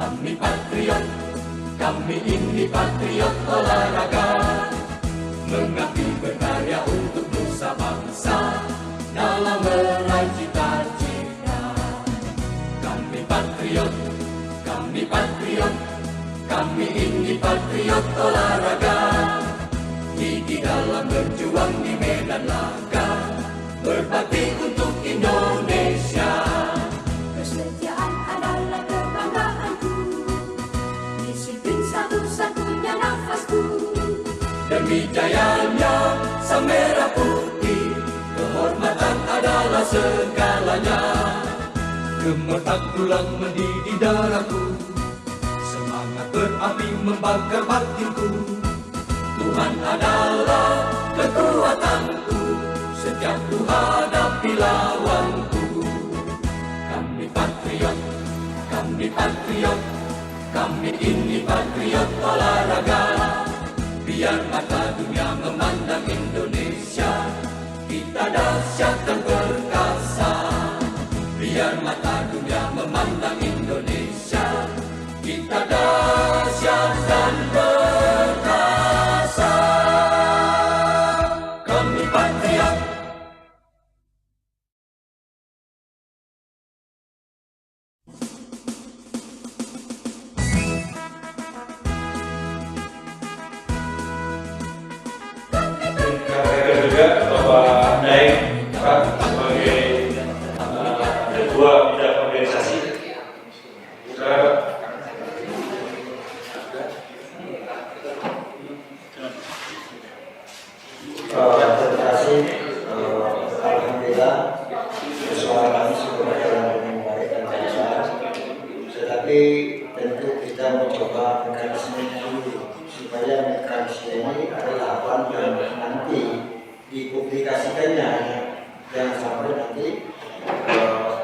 Kami patriot, kami ini patriot olahraga, mengabdi berkarya untuk nusa bangsa dalam meraih cita-cita. Kami patriot, kami patriot, kami ini patriot olahraga, gigi dalam berjuang di medan laga, berbakti untuk Indonesia. Kesetiaan adalah kebanggaanku, disiplin satu-satunya nafasku. Demi jayanya sang merah putih, kehormatan adalah segalanya. Gemetar tulang mendidih darahku, semangat berapi membakar batinku. Tuhan adalah kekuatanku, setiap ku hadapi lawanku. Kami patriot, kami patriot, kami ini patriot olahraga. Biar mata dunia memandang Indonesia, kita dahsyat dan perkasa. Biar mata dunia memandang Indonesia, kita dahsyat dan perkasa. Kami patriot. Juga Bapak Daeng Pak sebagai ketua bidang organisasi. Terima kasih. Alhamdulillah suara kami sudah berjalan dengan baik dan lancar. Tetapi tentu kita mencoba mekanisme dulu supaya mekanisme ini adalah apa yang nanti dipublikasikannya. Jangan sampai nanti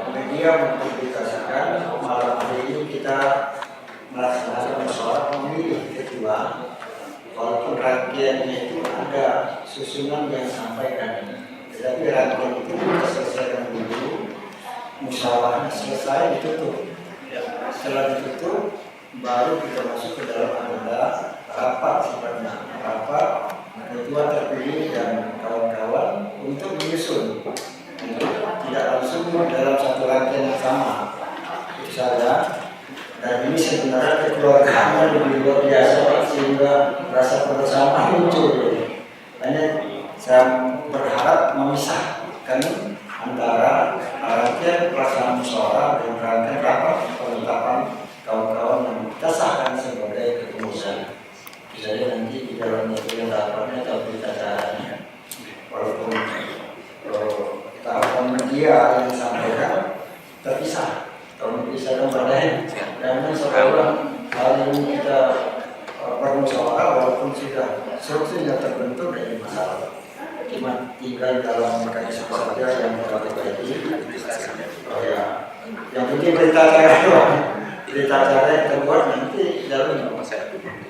media mempublikasikan malam hari ini kita melaksanakan musyawarah memilih ketua, walaupun rangkaiannya itu ada susunan yang sampaikan, tetapi rangkaian itu kita selesaikan dulu, musyawarahnya selesai, ditutup. Setelah ditutup, baru kita masuk ke dalam agenda rapat sifatnya, rapat ketua terpilih dan kawan-kawan untuk menyusun, tidak langsung dalam satu rangkaian yang sama. Itu saja. Dan ini sebenarnya kekeluargaan lebih luar biasa sehingga rasa kebersamaan muncul. Hanya saya berharap memisahkan antara rangkaian pelaksanaan musyawarah dan rangkaian rapat penetapan kawan-kawan yang kita sahkan sebagai kepengurusan. Misalnya nanti di dalam yang rapatnya atau berita acaranya, walaupun tahapan media yang disampaikan terpisah. Kalau bisa kembali, karena sekarang hari ini kita bermusyawarah walaupun sudah strukturnya terbentuk dari masalah, cuma tinggal dalam mekanisme saja yang kita perbaiki. Ya, yang penting berita acara yang terbuat nanti dalam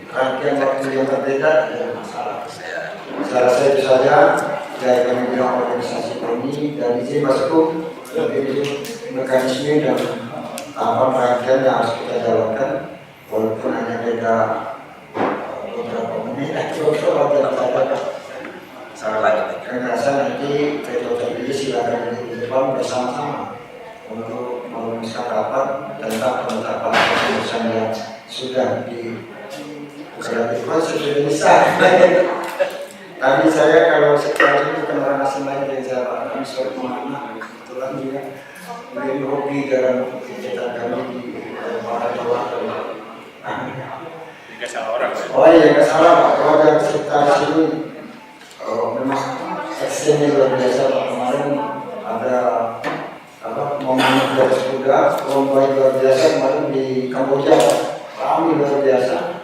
rangkaian waktu yang berbeda ada masalah. Saya rasa itu saja dari kami bilang organisasi ini dan izin masuk lebih mekanisme dan tahapan rangkaian yang harus kita jalankan, walaupun hanya beda beberapa menit. Coba salah lagi. Karena rasa nanti ketua terpilih silakan di depan bersama-sama untuk merumuskan rapat tentang penetapan keputusan yang sudah dikonstitusikan. Tadi saya kalau sekarang itu bukan orang asing lain yang saya Pak Ansor Muhammad, kebetulan juga menjadi hobi dalam kegiatan kami di Barat Jawa. Oh iya, nggak salah Pak. Kalau dari sekitar sini memang ekstensi luar biasa Pak. Kemarin ada momen garis kuda, lomba luar biasa kemarin di Kamboja, ramai luar biasa.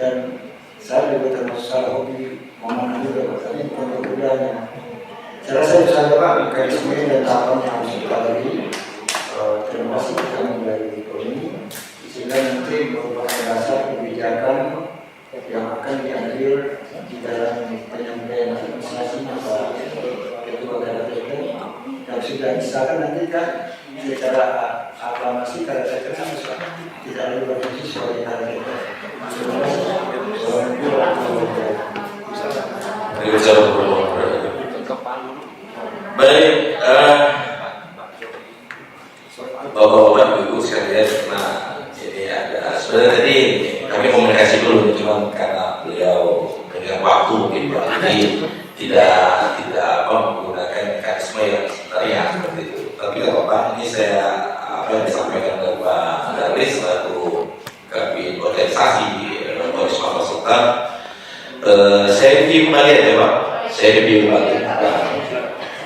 Dan saya juga termasuk salah hobi momen juga, tapi bukan kudanya. Saya rasa itu saja Pak, mekanisme dan tahapan yang harus kita lalui. Terima kasih kita mulai ini, sehingga nanti merupakan dasar kebijakan yang akan diambil di dalam penyampaian administrasi Pak Ketua Daerah itu yang sudah disahkan nanti kan secara aklamasi karena saya kira tidak ada Baik, Bapak-bapak, Ibu sekalian, nah ini ada sebenarnya tadi kami komunikasi dulu, cuma karena beliau dengan waktu mungkin Pak, jadi tidak menggunakan mekanisme yang sebenarnya seperti itu. Tapi nggak apa-apa, ini saya apa yang disampaikan oleh Pak Darlis selaku Kabin Organisasi Polres Sumatera Selatan. Saya review kembali ya Pak, saya review kembali.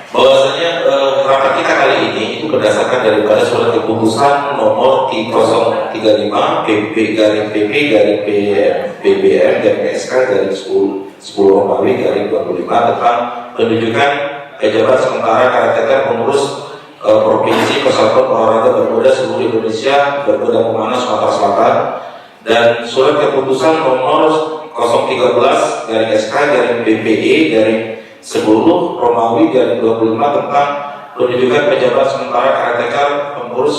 Bahwasanya rapat kita kali ini itu berdasarkan daripada surat keputusan nomor 3035 PP/BBM/SK/10/25 tentang penunjukan pejabat sementara karakter pengurus Provinsi Persatuan Olahraga Berkuda seluruh Indonesia Berkuda Pemana Sumatera Selatan, dan surat keputusan nomor 013/SK/BPE/10/25 tentang penunjukan pejabat sementara karakter pengurus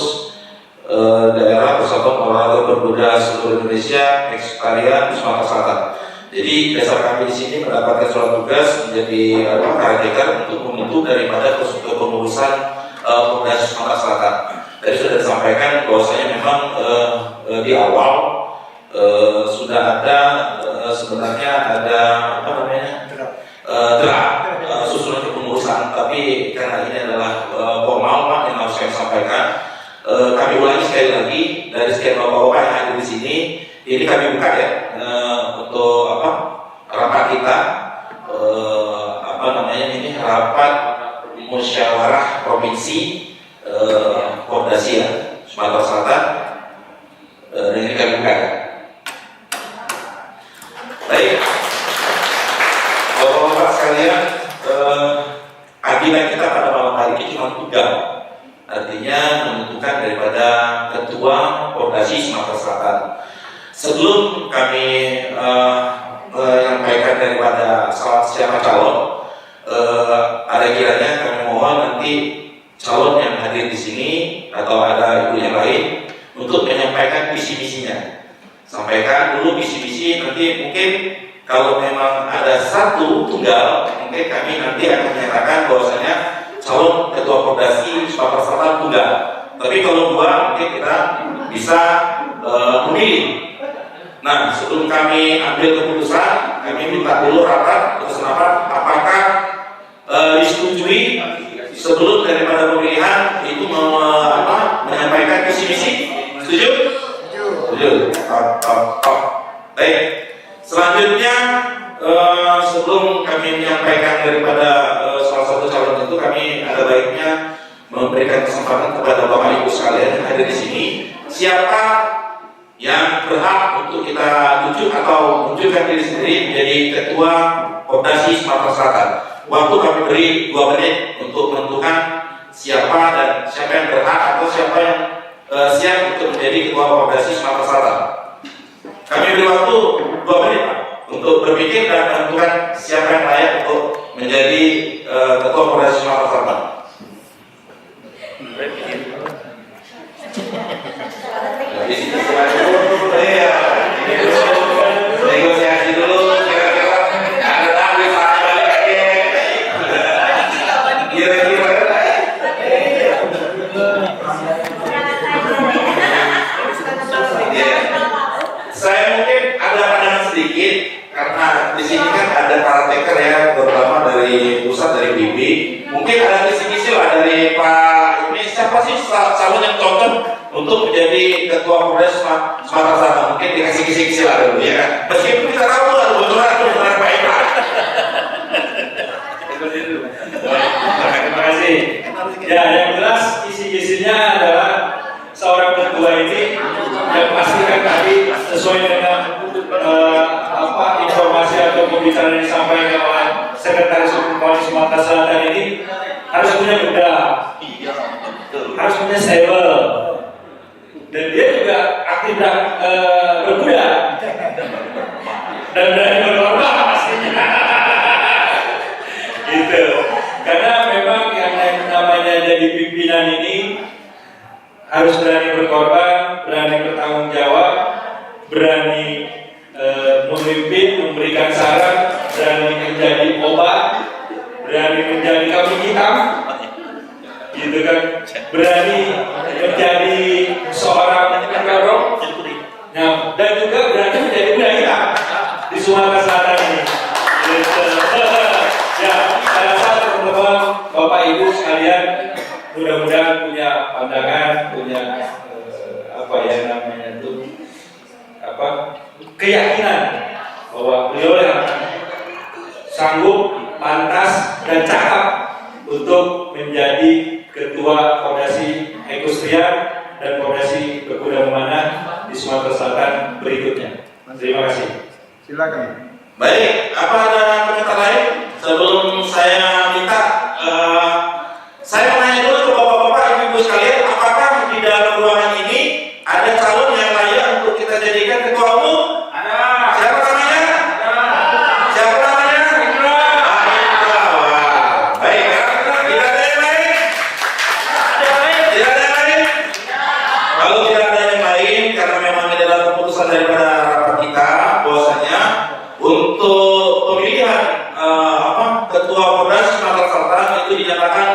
daerah Persatuan Olahraga Berkuda seluruh Indonesia Ekstarian Sumatera Selatan. Jadi dasar kami di sini mendapatkan surat tugas menjadi karakter untuk membentuk daripada kepengurusan Polres Sumatera Selatan. Tadi sudah disampaikan bahwasanya memang di awal sudah ada sebenarnya ada draft susunan kepengurusan, tapi karena ini adalah formal Pak yang harus saya sampaikan, kami ulangi sekali lagi dari sekian bapak-bapak yang ada di sini. Ini kami buka ya untuk rapat kita ini rapat musyawarah provinsi Pordasia Sumatera Selatan. Dan ini kami buka ya. Baik, bapak-bapak sekalian, agenda kita pada malam hari ini cuma 3, artinya menentukan daripada ketua Pordasi Sumatera Selatan. Sebelum kami menyampaikan daripada siapa calon, ada kiranya kami mohon nanti calon yang hadir di sini atau ada ibu yang lain untuk menyampaikan visi misinya. Sampaikan dulu visi-visi, nanti mungkin kalau memang ada satu tunggal, mungkin kami nanti akan menyatakan bahwasanya calon ketua Pordasi Sumatera Selatan tunggal. Tapi kalau 2 mungkin kita bisa memilih. Nah, sebelum kami ambil keputusan, kami minta dulu rapat, apakah disetujui sebelum daripada pemilihan itu menyampaikan visi-misi. Setuju? Baik. Selanjutnya sebelum kami menyampaikan daripada salah satu calon itu, kami ada baiknya memberikan kesempatan kepada Bapak Ibu sekalian yang ada di sini, siapa yang berhak untuk kita tunjuk atau munculkan diri sendiri menjadi ketua Pordasi Sumatera Selatan. Waktu kami beri 2 menit untuk menentukan siapa yang berhak atau siapa yang siap untuk menjadi ketua Pordasi Sumatera Selatan. Kami beri waktu 2 menit Pak, untuk berpikir dan menentukan siapa yang layak untuk menjadi ketua Pordasi Sumatera Selatan. Negosiasi dulu, kira-kira ada tahu balik aja. Kira-kira. Saya mungkin ada pandangan sedikit karena di sini kan ada parateker ya, terutama dari pusat dari BB. Mungkin ada kisi-kisi lah dari Pak ini, siapa sih calon yang cocok untuk menjadi ketua Polres Sumatera Selatan? Mungkin dikasih kisi-kisi lah dulu ya kan. Meskipun kita tahu lah bocoran Pak Eka. Terima kasih. Ya, yang jelas kisi-kisinya adalah seorang ketua ini yang pastikan tadi sesuai dengan informasi atau pembicaraan yang disampaikan oleh Sekretaris Umum Polres Sumatera Selatan ini harus punya benda, harus punya stable, dan dia juga aktif berkuda dan berani berkorban pastinya. Gitu. Karena memang yang namanya jadi pimpinan ini harus berani berkorban, berani bertanggung jawab, berani memimpin, memberikan saran, berani menjadi obat keyakinan bahwa beliau yang sanggup, pantas, dan cakap untuk menjadi Ketua Koordinasi Ekostrian dan Koordinasi Berkuda Memanah di Sumatera Selatan berikutnya. Terima kasih. Silakan. Baik, apa ada komentar lain sebelum saya minta? Saya menanya dulu ke bapak-bapak, ibu-ibu sekalian, apakah di dalam ruangan ini ada calon yang layak untuk kita jadikan ketua umum? Ada. Siapa namanya? Ada. Siapa namanya? Indra. Indra. Wah, baik ya. Tidak ada yang lain? Tidak ada yang lain? Kalau tidak ada yang lain, karena memang ini adalah keputusan daripada rapat kita, bahwasanya untuk pemilihan ketua Koordinasi Sumatera Selatan itu dinyatakan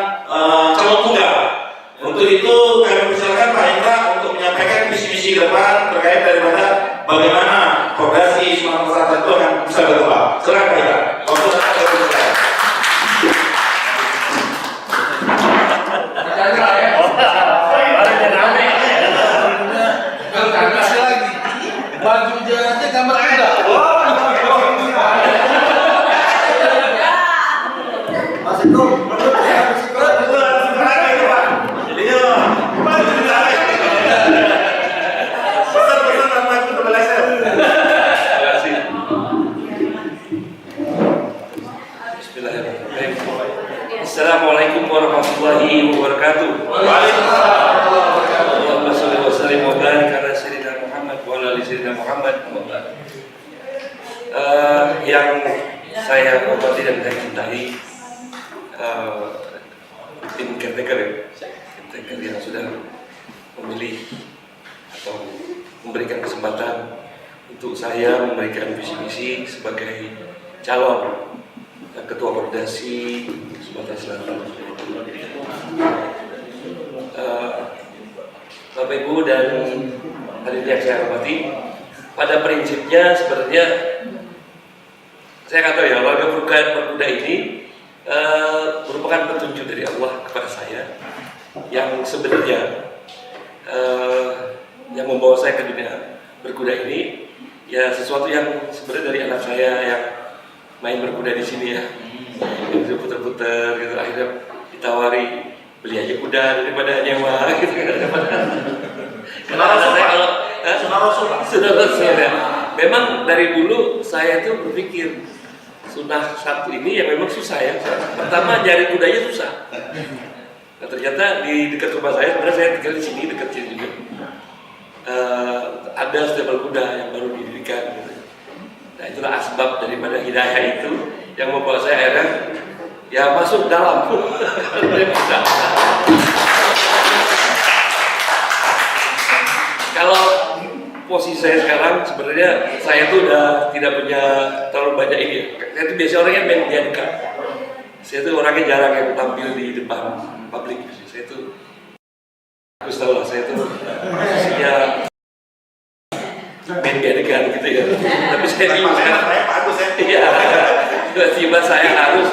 calon tunggal. Untuk itu kami persilakan Pak Indra untuk menyampaikan visi-misi ke depan terkait daripada bagaimana Koordinasi Sumatera Selatan itu akan bisa berkembang. Silakan Pak Indra. Waktu saya persilakan. Baju jalannya gambar ada. Mas itu, Assalamualaikum warahmatullahi wabarakatuh. Allahumma sholli wa sallim wa barik ala sayyidina Muhammad wa ala ali sayyidina Muhammad. Yang saya hormati dan saya cintai tim caretaker yang sudah memilih atau memberikan kesempatan untuk saya memberikan visi misi sebagai calon Ketua Koordinasi Sumatera Selatan. Bapak Ibu dan hadirin yang saya hormati, pada prinsipnya sebenarnya saya nggak tahu ya, olahraga berkuda ini merupakan petunjuk dari Allah kepada saya yang sebenarnya yang membawa saya ke dunia berkuda ini ya sesuatu yang sebenarnya dari anak saya yang main berkuda di sini ya, yang puter-puter gitu, akhirnya ditawari beli aja kuda daripada nyewa gitu kan. Karena saya kalau sudah ya. Memang dari dulu saya tuh berpikir sunnah satu ini ya memang susah ya. Pertama nyari kudanya susah. Nah, ternyata di dekat rumah saya, sebenarnya saya tinggal di sini dekat sini juga. Ada stable kuda yang baru didirikan. Gitu. Nah itulah asbab daripada hidayah itu yang membawa saya akhirnya ya masuk dalam. Kalau posisi saya sekarang sebenarnya saya tuh udah tidak punya terlalu banyak ini. Saya tuh biasa orangnya main di dekat. Saya tuh orangnya jarang yang tampil di depan publik. Saya tuh harus tahu lah, saya tuh posisinya band-bandan gitu ya. Tapi saya bingung sekarang. Iya. Tiba-tiba saya harus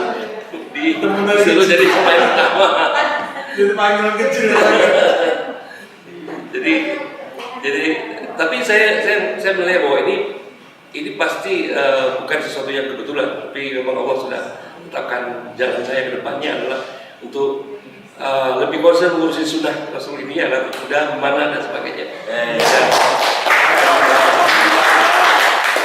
disuruh jadi pemain utama. Jadi panggilan kecil. Jadi tapi saya melihat bahwa ini pasti bukan sesuatu yang kebetulan, tapi memang Allah sudah tetapkan jalan saya ke depannya adalah untuk lebih konsen mengurusi sunnah Rasul ini, adalah kuda, memanah dan sebagainya.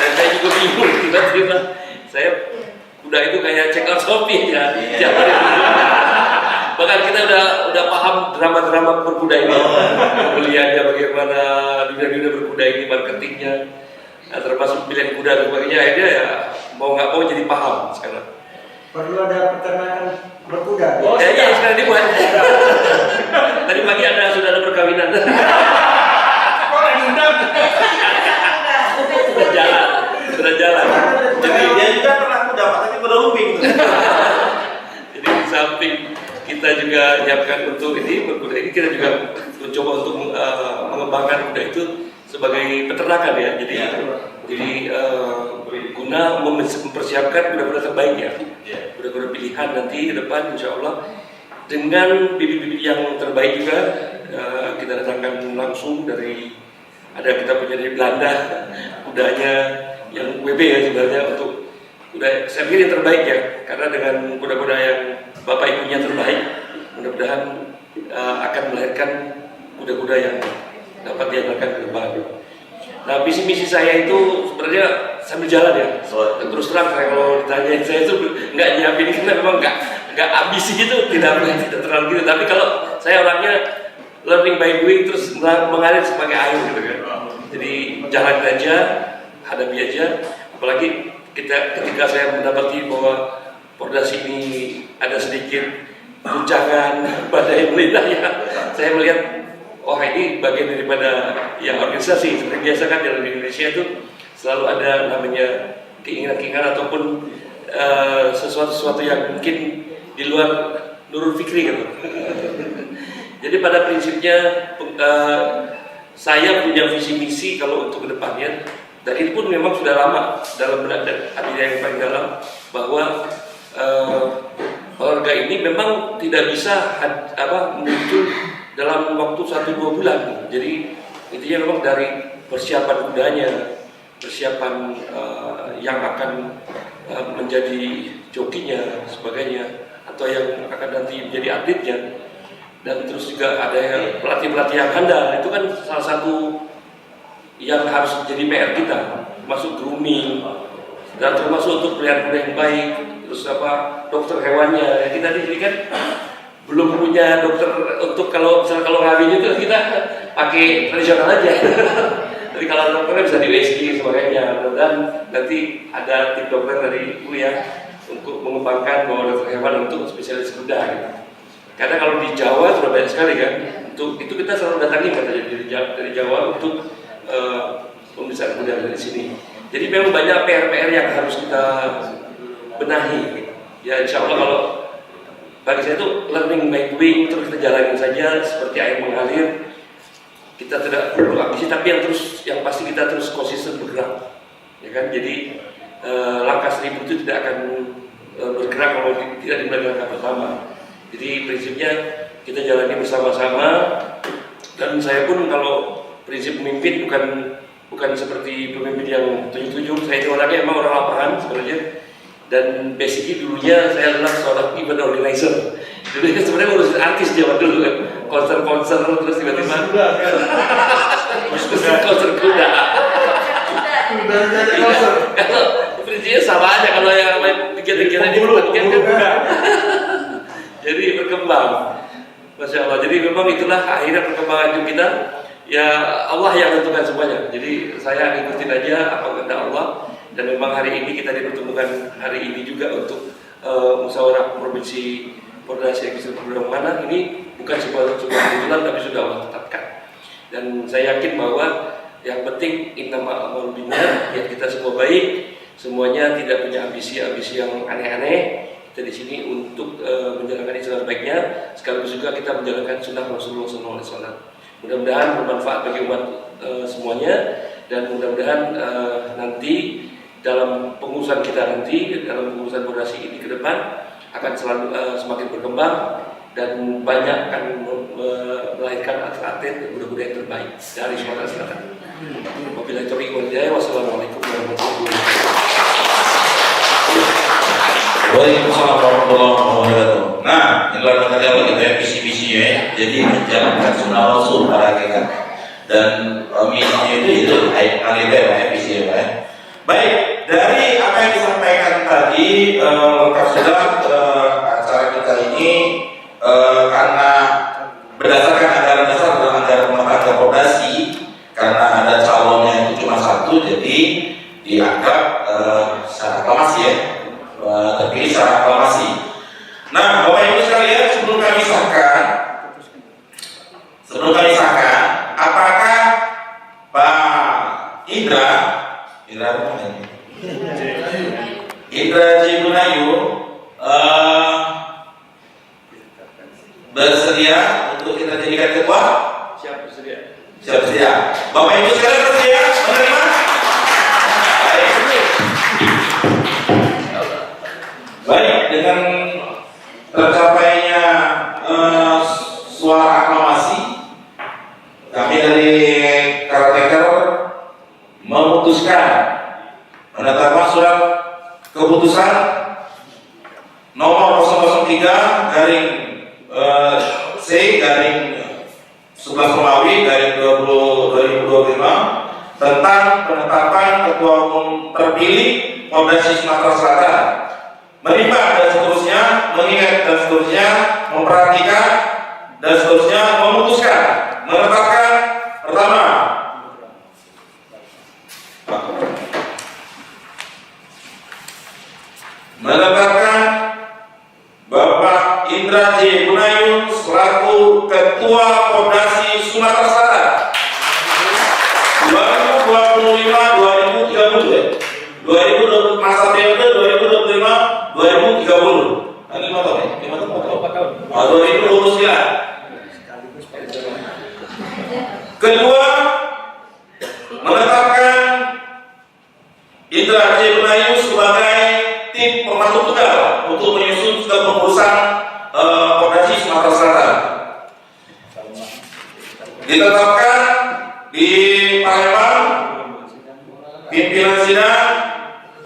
Dan saya juga bingung tiba-tiba saya kuda itu kayak check out Shopee ya. Bahkan kita udah paham drama-drama berkuda ini, pembeliannya bagaimana, dunia-dunia berkuda ini, marketingnya, nah, termasuk pilihan kuda dan sebagainya. Akhirnya ya mau nggak mau jadi paham sekarang. perlu ada peternakan berkuda. Iya sekarang dibuat. Tadi pagi sudah ada perkawinan. Sudah jalan. Jadi dia juga pernah kuda, tapi kuda lumping. Jadi di samping kita juga menyiapkan untuk ini berkuda ini, kita juga mencoba untuk mengembangkan kuda itu sebagai peternakan ya. Jadi guna mempersiapkan kuda-kuda terbaik ya. Kuda-kuda pilihan nanti ke depan insya Allah dengan bibit-bibit yang terbaik juga kita datangkan langsung dari kita punya dari Belanda kudanya yang WB ya sebenarnya untuk kuda, saya pikir yang terbaik ya, karena dengan kuda-kuda yang bapak ibunya terbaik, mudah-mudahan akan melahirkan kuda-kuda yang dapat diandalkan ke depan. Nah, visi misi saya itu sebenarnya sambil jalan ya. Terus terang saya kalau ditanya, saya itu nggak nyiapin karena memang nggak ambisi gitu, tidak terlalu gitu. Tapi kalau saya orangnya learning by doing, terus mengalir sebagai air gitu kan. Jadi jalan aja, hadapi aja. Apalagi ketika saya mendapati bahwa Pordas ini ada sedikit guncangan badai melintah ya, saya melihat oh ini bagian daripada yang organisasi. Seperti biasa kan dalam Indonesia itu selalu ada namanya keinginan-keinginan ataupun sesuatu yang mungkin di luar Nurul Fikri gitu. Jadi pada prinsipnya saya punya visi misi kalau untuk kedepannya, dan itu pun memang sudah lama dalam benak dan hati yang paling dalam, bahwa olahraga ini memang tidak bisa muncul dalam waktu 1-2 bulan. Jadi intinya memang dari persiapan kudanya, persiapan yang akan menjadi jokinya, sebagainya, atau yang akan nanti menjadi atletnya, dan terus juga ada yang pelatih-pelatih yang handal. Itu kan salah satu yang harus jadi PR kita, masuk grooming dan termasuk untuk peliharaan kuda yang baik, terus dokter hewannya. Kita di sini kan belum punya dokter untuk kalau ngawin itu kita pakai tradisional aja. Jadi kalau dokternya bisa di USG sebagainya, dan nanti ada tim dokter dari kuliah untuk mengembangkan bahwa dokter hewan untuk spesialis kuda gitu. Karena kalau di Jawa sudah banyak sekali kan, untuk itu kita selalu datangi katanya dari Jawa untuk pemeriksaan kuda dari sini. Jadi memang banyak PR-PR yang harus kita benahi. Ya insya Allah kalau bagi saya itu learning by doing, terus kita jalanin saja seperti air mengalir. Kita tidak perlu ambisi, tapi yang pasti kita terus konsisten bergerak, ya kan? Jadi langkah 1000 itu tidak akan bergerak kalau tidak dimulai dengan langkah pertama. Jadi prinsipnya kita jalani bersama-sama, dan saya pun kalau prinsip pemimpin bukan seperti pemimpin yang tunjuk-tunjuk. Saya itu orangnya emang orang lapangan sebenarnya. Dan basically dulunya saya adalah seorang event organizer. Dulunya sebenarnya ngurusin artis zaman dulu kan, konser-konser, terus tiba-tiba konser kuda. Kalau prinsipnya sama aja, kalau yang kegiatan-kegiatan di kan kuda. Jadi berkembang, Masya Allah. Jadi memang itulah akhirnya perkembangan hidup kita. Ya Allah yang tentukan semuanya. Jadi saya ikutin aja apa kehendak Allah. Dan memang hari ini kita dipertemukan hari ini juga untuk musyawarah provinsi Pordas yang bisa program mana. Ini bukan sebuah kebetulan, tapi sudah Allah tetapkan. Dan saya yakin bahwa yang penting innamal a'malu binniyat, ya kita semua baik, semuanya tidak punya ambisi-ambisi yang aneh-aneh. Kita di sini untuk menjalankan Islam baiknya, sekaligus juga kita menjalankan sunnah Rasulullah SAW. Mudah-mudahan bermanfaat bagi umat semuanya, dan mudah-mudahan nanti dalam pengurusan kita dalam pengurusan Pordasi ini ke depan akan selalu semakin berkembang, dan banyak akan melahirkan atlet-atlet dan kuda-kuda yang terbaik dari Sumatera Selatan. Wabillahi taufiq wal hidayah. Wassalamualaikum warahmatullahi wabarakatuh. Waalaikumsalam warahmatullahi wabarakatuh. Nah, inilah tadi apa kita ya, visi-misinya ya. Jadi menjalankan sunnah Rasul pada hakikat. Dan misinya itu alibay ya, visinya ya. Baik, dari apa yang disampaikan tadi lengkap sudah acara kita ini karena berdasarkan anggaran dasar dan anggaran rumah tangga Pordasi, karena ada calonnya itu cuma satu, jadi dianggap secara aklamasi ya, terpilih secara aklamasi. Nah, Bapak Ibu sekalian, sebelum kami sahkan, apakah Pak Indra Cibunayu bersedia untuk kita jadikan ketua? Siap bersedia. Siap bersedia. Bapak Ibu sekalian bersedia menerima? Baik, dengan tercapainya suara aklamasi, kami dari Karate Terror memutuskan memutuskan menetapkan surat keputusan nomor 003 garing C garing 11 Romawi garing 2025 tentang penetapan ketua umum terpilih Koordinasi Sumatera Selatan, menimbang dan seterusnya, mengingat dan seterusnya, memperhatikan dan seterusnya, memutuskan menetapkan pertama menetapkan Bapak Indra J. Gunayun selaku Ketua Koordinasi Sumatera Selatan 2025-2030 2020 masa periode 2025-2030. Ini 5 tahun ya? 5 tahun? 2029. Kedua, menetapkan Indra J. Gunayun sebagai tim pembantu tunggal untuk menyusun kepengurusan Koordinasi Sumatera Selatan. Ditetapkan di Palembang pimpinan sidang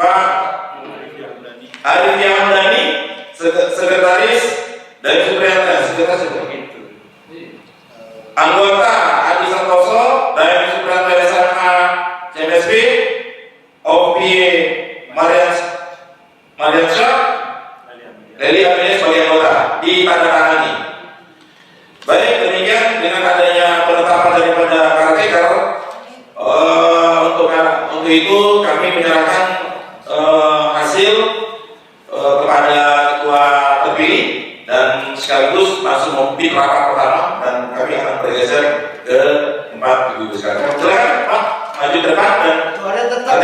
Pak Arif Hamdani, sekretaris dari Supriyatna, sekretaris anggota Adi Santoso dari Supriyatna SMA CMSP, OPY Mariansyah, Leli Amelia sebagai anggota ditandatangani. Baik, demikian dengan adanya penetapan daripada caretaker, untuk itu kami menyerahkan hasil kepada ketua terpilih dan sekaligus langsung memimpin rapat pertama, dan kami akan bergeser ke tempat ibu sekarang. Silakan Pak, maju ke depan dan ketuanya tetap.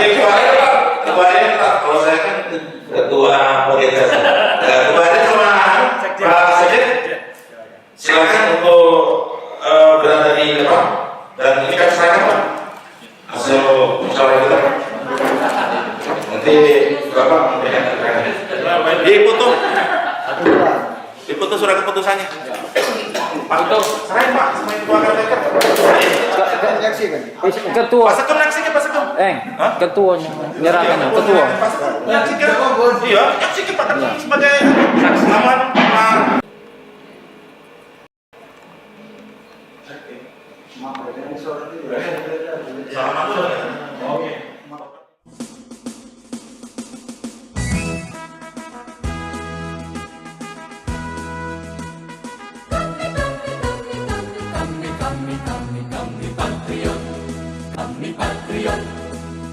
Kalau saya kan ketua organisasi. Ketuanya sama Pak Sajid. Silakan untuk berada di depan, dan ini kan serahkan Pak hasil musyawarah kita. Nanti Bapak dipoto surat keputusannya. Pak, serahin Pak sama ketua KTK. Ketua. Pas sekem nyaksikan, pas sekem. Ketuanya menyerahkan ketua. Nyaksikan. Iya, nyaksikan Pak sebagai aman.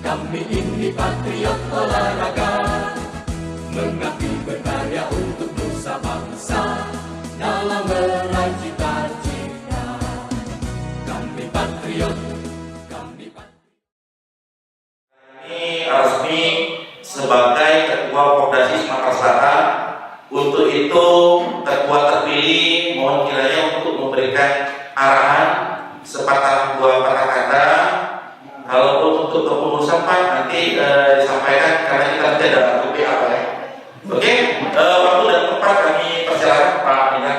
Kami ini patriot olahraga, mengabdi berkarya untuk nusa bangsa dalam meraih cita-cita. Kami patriot, kami patriot. Ini resmi sebagai Ketua Koordinasi Sumatera Selatan. Untuk itu ketua terpilih mohon kiranya untuk memberikan arahan sepatah dua patah kata. Kalaupun untuk kepengurusan Pak nanti disampaikan karena kita tidak ada kopi apa ya. Oke, waktu dan tempat kami persilakan Pak Nina.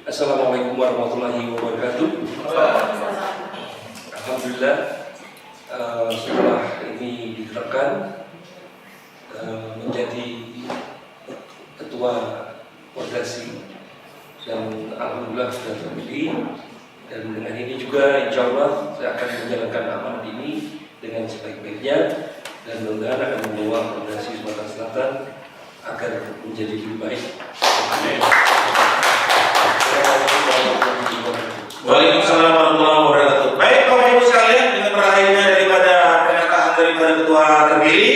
Assalamualaikum warahmatullahi wabarakatuh. Alhamdulillah, setelah ini ditetapkan menjadi ketua koordinasi dan alhamdulillah sudah terpilih. Dan dengan ini juga insya Allah saya akan menjalankan amanat ini dengan sebaik-baiknya dan mudah-mudahan akan membawa Koordinasi Sumatera Selatan agar menjadi lebih baik. Waalaikumsalam warahmatullahi wabarakatuh. Baik Bapak Ibu sekalian, dengan berakhirnya daripada pernyataan daripada ketua terpilih,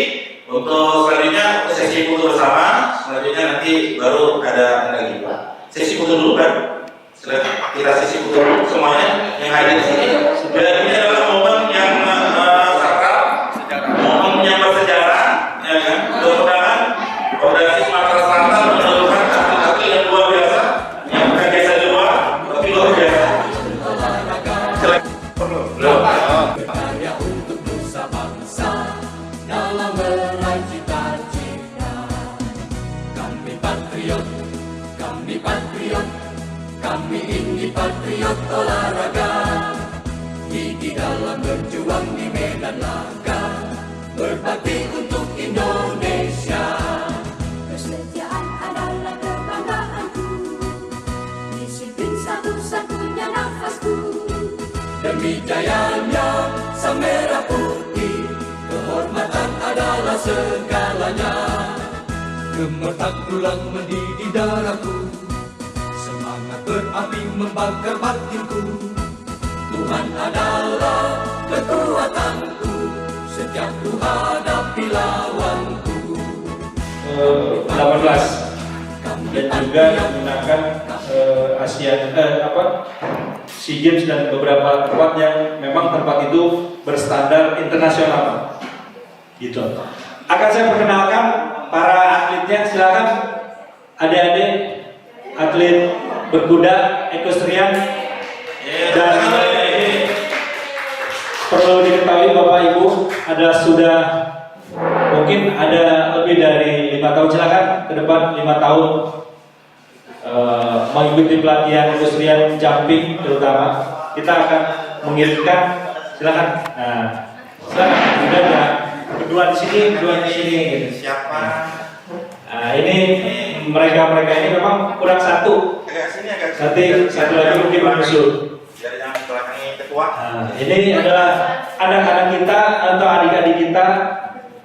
untuk selanjutnya sesi foto bersama. Selanjutnya nanti baru ada lagi Pak. Sesi foto dulu kan? Kita sesi foto dulu semuanya yang hadir di sini. Dan ini adalah momen yang sakral, momen yang bersejarah, ya kan? Mudah-mudahan Koordinasi Sumatera Selatan menentukan atlet-atlet yang luar biasa, yang bukan biasa di luar, tapi luar biasa. Karya untuk nusa bangsa dalam meraih cita-cita. Kami patriot, kami patriot, kami ini patriot olahraga, gigi dalam berjuang di medan laga, berbakti untuk Indonesia. Kesetiaan adalah kebanggaanku, disiplin satu-satunya nafasku. Demi jayanya sang merah putih, kehormatan adalah segalanya. Gemetar tulang mendidih darahku, semangat berapi membakar batinku. Tuhan adalah kekuatanku, setiap ku hadapi lawanku. 18 dan juga menggunakan SEA Games dan beberapa tempat yang memang tempat itu berstandar internasional gitu. Akan saya perkenalkan para atletnya, silakan adik-adik atlet berkuda equestrian. Dan ini perlu diketahui Bapak Ibu sudah mungkin ada lebih dari 5 tahun, silakan ke depan 5 tahun mengikuti pelatihan equestrian jumping terutama. Kita akan mengirimkan, silakan. Nah, silakan juga ya. Kedua di sini gitu. Siapa? Nah, ini mereka ini memang kurang satu. Satu lagi mungkin menyusul. Dari yang belakangnya ketua. Nah, ini adalah anak-anak kita atau adik-adik kita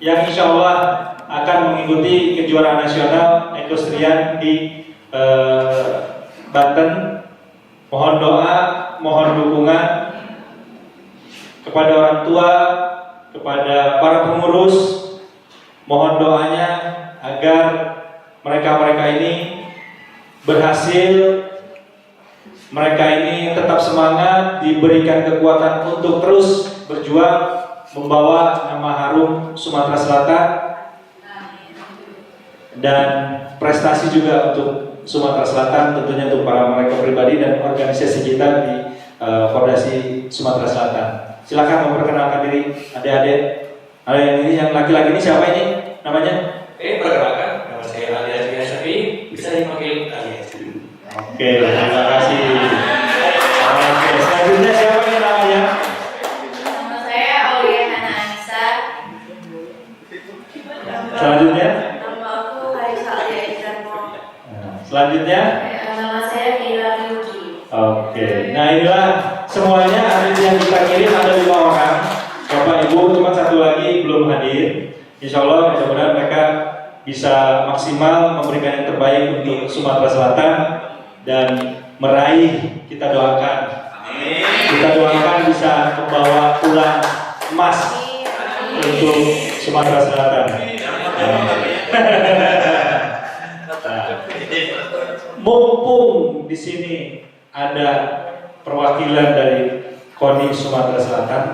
yang insya Allah akan mengikuti kejuaraan nasional equestrian di Banten. Mohon doa, mohon dukungan kepada orang tua, kepada para pengurus. Mohon doanya agar mereka ini berhasil, mereka ini tetap semangat, diberikan kekuatan untuk terus berjuang membawa nama harum Sumatera Selatan dan prestasi juga untuk Sumatera Selatan, tentunya untuk para mereka pribadi dan organisasi kita di Fondasi Sumatera Selatan. Silakan memperkenalkan diri adik-adik. Ada yang laki-laki ini siapa ini namanya? Perkenalkan, nama saya Ali Azmi Asyafi, bisa dipanggil Ali Azmi. Oke, terima kasih. Oke, selanjutnya siapa ini namanya? Nama saya Aulia Hana Anissa. Selanjutnya? Nama aku Kaisa Alia Izarmo. Selanjutnya? Nama saya Kira Yuki. Oke, nah inilah semuanya atlet yang kita kirim, ada 5 orang. Bapak Ibu, cuma satu lagi belum hadir. Insya Allah mudah-mudahan mereka bisa maksimal memberikan yang terbaik untuk Sumatera Selatan dan meraih, kita doakan. Kita doakan bisa membawa pulang emas untuk Sumatera Selatan. Mumpung di sini ada perwakilan dari KONI Sumatera Selatan,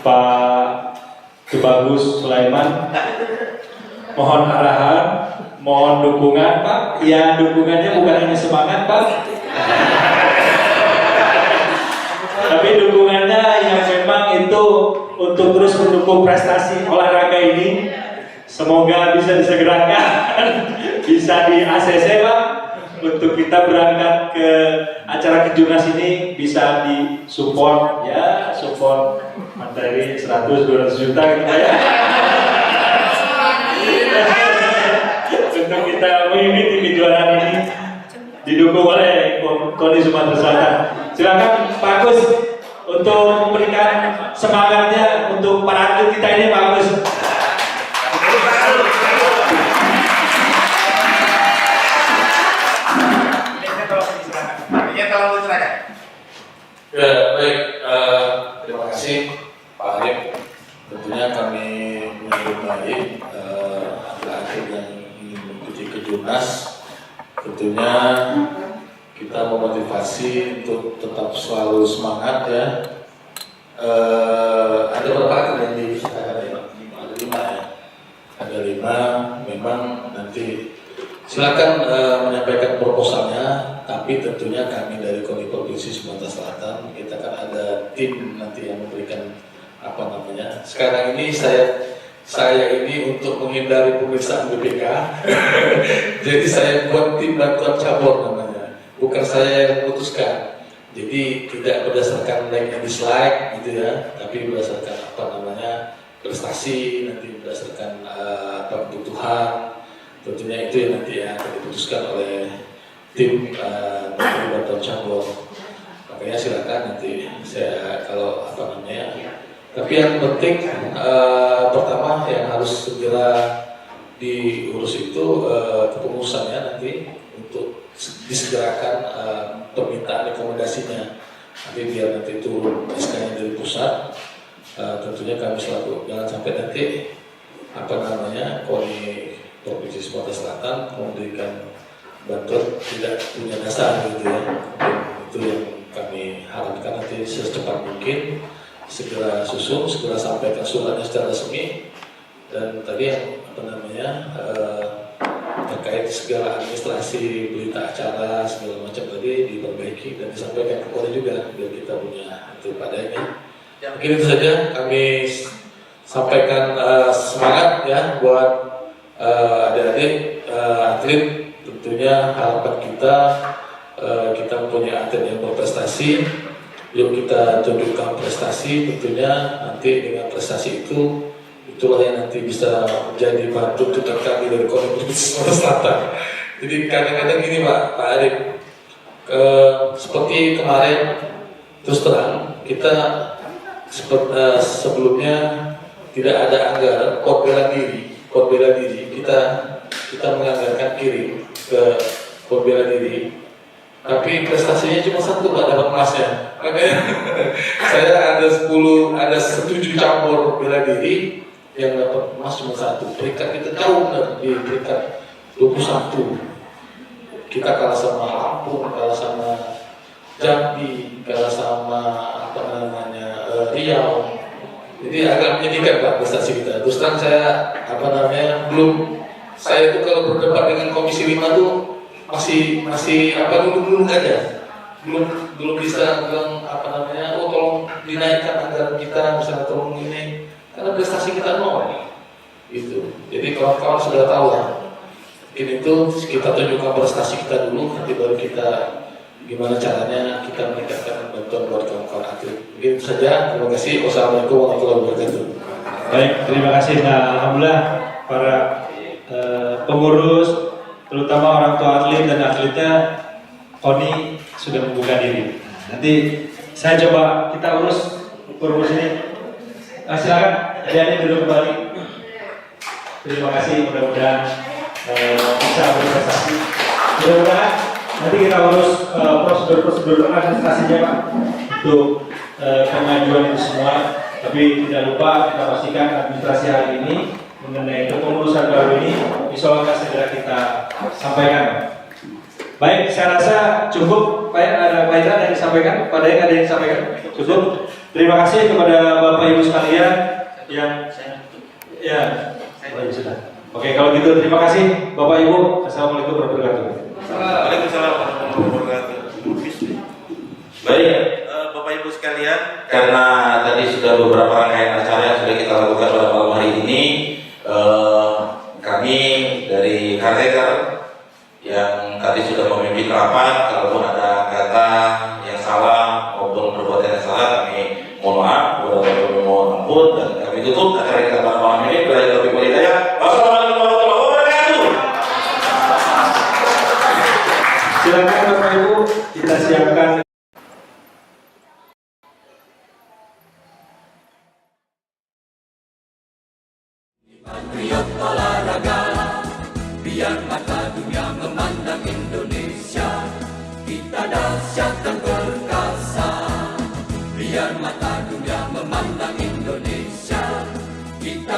Pak Tubagus Sulaiman, mohon arahan, mohon dukungan Pak. Ya, dukungannya bukan hanya semangat Pak, tapi dukungannya yang memang itu untuk terus mendukung prestasi olahraga ini. Semoga bisa disegerakan, bisa di ACC Pak, untuk kita berangkat ke acara kejurnas ini bisa di support ya, support materi 100-200 juta gitu ya. Untuk kita mengikuti kejuaraan ini didukung oleh KONI Sumatera Selatan. Silakan Pak Agus untuk memberikan semangatnya untuk para atlet kita ini, Pak Agus. Ya, baik. Terima kasih Pak Arif. Tentunya kami menyambut baik atlet yang ingin mengikuti kejurnas. Tentunya kita memotivasi untuk tetap selalu semangat ya. Ada berapa atlet yang disertakan ya? Ada 5 ya. Ada 5. Memang nanti silakan menyampaikan proposalnya, tapi tentunya kami dari KONI Provinsi Sumatera Selatan kita kan ada tim nanti yang memberikan apa namanya. Sekarang ini saya ini untuk menghindari pemeriksaan BPK, jadi saya buat tim bantuan cabur namanya. Bukan saya yang memutuskan, Jadi tidak berdasarkan like and dislike gitu ya, tapi berdasarkan prestasi, nanti berdasarkan kebutuhan. Tentunya itu yang nanti akan diputuskan oleh tim dari Bantuan Cabur. Makanya silakan nanti saya tapi yang penting pertama yang harus segera diurus itu kepengurusannya nanti untuk disegerakan permintaan rekomendasinya. Nanti biar nanti turun SK-nya dari pusat. Tentunya kami selaku jangan sampai nanti KONI Provinsi Sumatera Selatan memberikan bantuan tidak punya dasar gitu ya. Itu yang kami harapkan nanti secepat mungkin segera susun, segera sampaikan suratnya secara resmi. Dan tadi yang terkait segala administrasi berita acara segala macam tadi diperbaiki dan disampaikan ke KONI juga biar kita punya itu padanya. Mungkin itu saja kami sampaikan semangat ya buat adik-adik atlet. Tentunya harapan kita mempunyai atlet yang berprestasi. Yuk kita tunjukkan prestasi. Tentunya nanti dengan prestasi itulah yang nanti bisa menjadi bantu tuntutan kami dari KONI Provinsi Sumatera Selatan. Jadi kadang-kadang gini Pak Arif, seperti kemarin terus terang kita sebelumnya tidak ada anggaran pot bela diri kita menganggarkan kirim ke pot bela diri, tapi prestasinya cuma satu Pak, dapat emasnya. Makanya saya ada 7 cabur bela diri yang dapat emas cuma satu. Peringkat kita jauh di peringkat 21. Kita kalah sama Lampung, kalah sama Jambi, kalah sama Riau. Jadi agak menyedihkan Pak prestasi kita. Terus terang saya saya itu kalau berdebat dengan Komisi 5 tuh masih dulu aja. Belum bisa bilang tolong dinaikkan anggaran kita, misalnya tolong ini, karena prestasi kita nol. Itu. Jadi kawan-kawan sudah tahu lah. Mungkin itu kita tunjukkan prestasi kita dulu, nanti baru kita gimana caranya kita meningkatkan bantuan buat kawan-kawan atlet. Mungkin itu saja. Terima kasih. Wassalamualaikum warahmatullahi wabarakatuh. Baik, terima kasih. Nah, alhamdulillah para pengurus, terutama orang tua atlet dan atletnya KONI sudah membuka diri. Nanti saya coba kita urus ini. Silakan, adik-adik duduk kembali. Terima kasih. Mudah-mudahan bisa berprestasi. Mudah-mudahan nanti kita urus prosedur administrasinya Pak untuk pengajuan itu semua. Tapi tidak lupa kita pastikan administrasi hari ini mengenai kepengurusan baru ini insya Allah segera kita sampaikan. Baik, saya rasa cukup. Pak ada yang disampaikan? Pak Daeng ada yang disampaikan? Cukup. Terima kasih kepada Bapak Ibu sekalian yang sudah. Oke, kalau gitu terima kasih Bapak Ibu. Assalamualaikum warahmatullahi wabarakatuh. Waalaikumsalam warahmatullahi wabarakatuh. Baik, Bapak Ibu sekalian, karena tadi sudah beberapa rangkaian acara yang sudah kita lakukan pada malam hari ini, kami dari Caretaker yang tadi sudah memimpin rapat, kalaupun ada kata yang salah maupun perbuatan yang salah, kami mohon maaf, kami mohon ampun, dan kami tutup acara kita pada malam ini. Wassalamualaikum warahmatullahi wabarakatuh. Silakan Bapak Ibu, kita siapkan. Patriot olahraga, biar mata dunia memandang Indonesia. Kita dahsyat dan perkasa, biar mata dunia memandang Indonesia. Kita